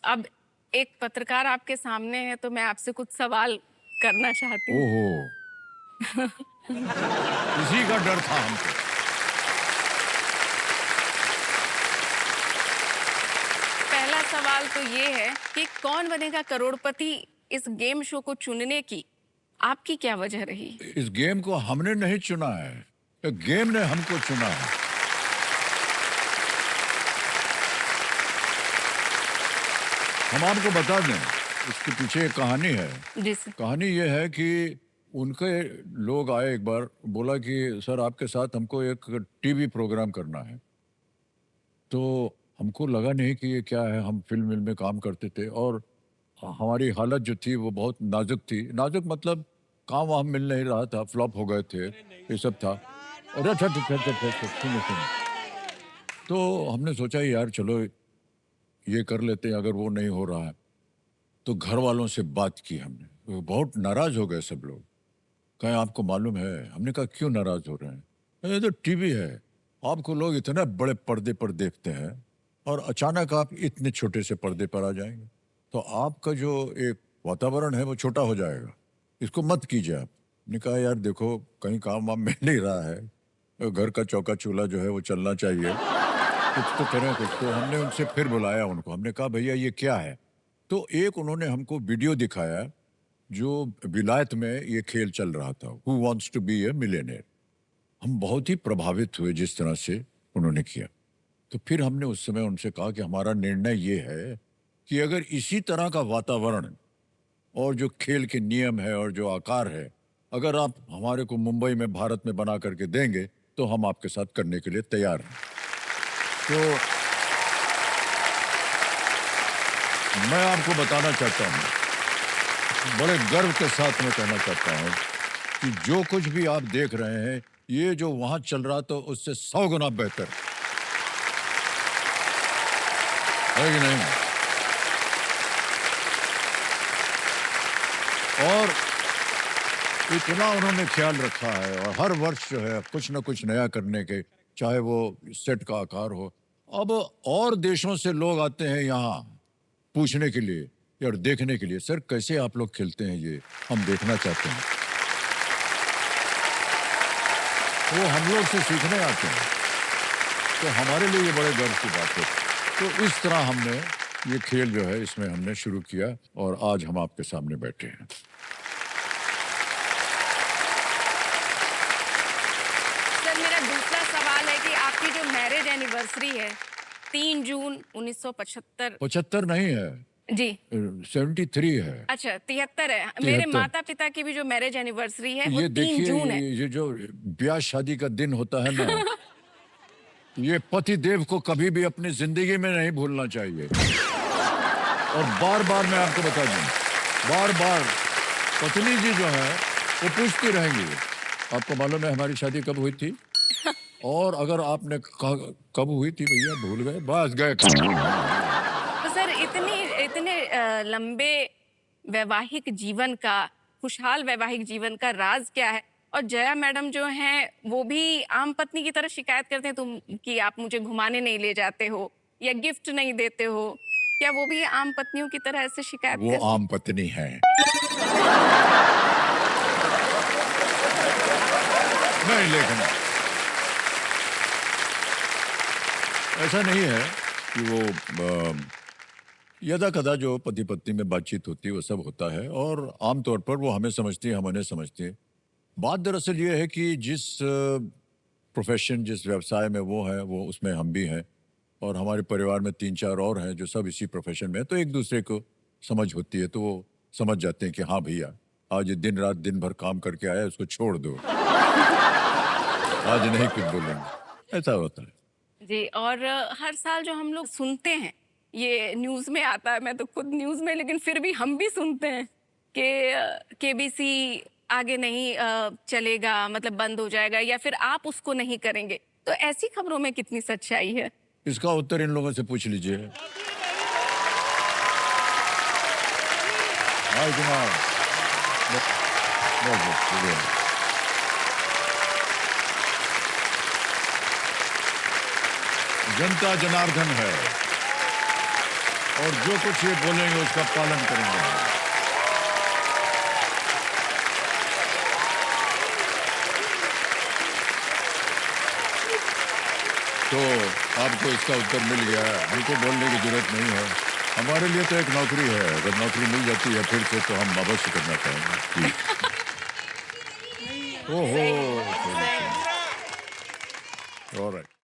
अब एक पत्रकार आपके सामने है तो मैं आपसे कुछ सवाल करना चाहती हूँ। ओहो, इसी का डर था हमको। पहला सवाल तो ये है कि कौन बनेगा करोड़पति इस गेम शो को चुनने की आपकी क्या वजह रही? इस गेम को हमने नहीं चुना है, ये गेम ने हमको चुना है। हम आपको बता दें, इसके पीछे एक कहानी है। जी सर। कहानी ये है कि उनके लोग आए एक बार, बोला कि सर आपके साथ हमको एक टीवी प्रोग्राम करना है। तो हमको लगा नहीं कि ये क्या है, हम फिल्म में काम करते थे और हमारी हालत जो थी वो बहुत नाजुक थी। नाजुक मतलब काम वाम मिल नहीं रहा था, फ्लॉप हो गए थे, ये सब था। अरे अच्छा अच्छा अच्छा अच्छा अच्छा, सुनो सुनो। तो हमने सोचा यार चलो ये कर लेते हैं, अगर वो नहीं हो रहा है तो घर वालों से बात की हमने। वो बहुत नाराज हो गए सब लोग। कहें आपको मालूम है? हमने कहा क्यों नाराज हो रहे हैं? ये तो टीवी है, आपको लोग इतने बड़े पर्दे पर देखते हैं और अचानक आप इतने छोटे से पर्दे पर आ जाएंगे तो आपका जो एक वातावरण है वो छोटा हो जाएगा, इसको मत कीजिए आप। ने कहा यार देखो कहीं काम वाम मिल नहीं रहा है, घर का चौका चूल्हा जो है वो चलना चाहिए, कुछ तो करें कुछ। तो हमने उनसे फिर बुलाया उनको, हमने कहा भैया ये क्या है? तो एक उन्होंने हमको वीडियो दिखाया जो विलायत में ये खेल चल रहा था, who wants to be a millionaire. हम बहुत ही प्रभावित हुए जिस तरह से उन्होंने किया। तो फिर हमने उस समय उनसे कहा कि हमारा निर्णय ये है कि अगर इसी तरह का वातावरण और जो खेल के नियम है और जो आकार है, अगर आप हमारे को मुंबई में भारत में बना करके देंगे तो हम आपके साथ करने के लिए तैयार हैं। तो मैं आपको बताना चाहता हूँ, बड़े गर्व के साथ मैं कहना चाहता हूँ कि जो कुछ भी आप देख रहे हैं ये जो वहां चल रहा तो उससे 100 गुना बेहतर है कि नहीं? और इतना उन्होंने ख्याल रखा है और हर वर्ष जो है कुछ ना कुछ नया करने के, चाहे वो सेट का आकार हो। अब और देशों से लोग आते हैं यहाँ पूछने के लिए और देखने के लिए, सर कैसे आप लोग खेलते हैं ये हम देखना चाहते हैं। वो हम लोग से सीखने आते हैं, तो हमारे लिए ये बड़े गर्व की बात है। तो इस तरह हमने ये खेल जो है इसमें हमने शुरू किया और आज हम आपके सामने बैठे हैं। सर मेरा दूसरा सवाल है कि आपकी जो मैरिज एनिवर्सरी है 3 जून 1975। 75 नहीं है, जी 73 है। अच्छा 73 है। मेरे 73। माता पिता की भी जो मैरिज एनिवर्सरी है वो ये 3 देखिए जून है। ये जो ब्याह शादी का दिन होता है ना, ये पति देव को कभी भी अपनी जिंदगी में नहीं भूलना चाहिए। और बार बार मैं आपको बता दूं, बार बार पत्नी जी जो है वो पूछती रहेंगी आपको मालूम है हमारी शादी कब हुई थी? और अगर आपने कहा कब हुई थी भैया, भूल गए, बस गए। तो सर इतने लंबे वैवाहिक जीवन का, खुशहाल वैवाहिक जीवन का राज क्या है? और जया मैडम जो हैं वो भी आम पत्नी की तरह शिकायत करते हैं तुम कि आप मुझे घुमाने नहीं ले जाते हो या गिफ्ट नहीं देते हो। क्या वो भी आम पत्नियों की तरह ऐसे शिकायत वो करती? आम पत्नी है। नहीं लेकिन ऐसा नहीं है कि वो यदा कदा जो पति पत्नी में बातचीत होती है वो सब होता है और आमतौर पर वो हमें समझती है, हम उन्हें समझते हैं। बात दरअसल ये है कि जिस प्रोफेशन जिस व्यवसाय में वो है वो उसमें हम भी हैं और हमारे परिवार में 3-4 और हैं जो सब इसी प्रोफेशन में है, तो एक दूसरे को समझ होती है, तो वो समझ जाते हैं कि हाँ भैया आज ये दिन रात दिन भर काम करके आया, उसको छोड़ दो, आज नहीं कुछ बोलेंगे, ऐसा होता है। जी और हर साल जो हम लोग सुनते हैं ये न्यूज़ में आता है, मैं तो खुद न्यूज़ में, लेकिन फिर भी हम भी सुनते हैं कि केबीसी आगे नहीं चलेगा, मतलब बंद हो जाएगा या फिर आप उसको नहीं करेंगे। तो ऐसी खबरों में कितनी सच्चाई है? इसका उत्तर इन लोगों से पूछ लीजिए। हाँ जनाब, बहुत बहुत शुक्रिया। जनता जनार्दन है। और जो कुछ ये बोलेंगे उसका पालन करेंगे। तो आपको इसका उत्तर मिल गया है, हमको बोलने की जरूरत नहीं है। हमारे लिए तो एक नौकरी है, अगर नौकरी मिल जाती है फिर से तो हम अवश्य करना चाहेंगे। जी। ओहो, सही। ऑलराइट।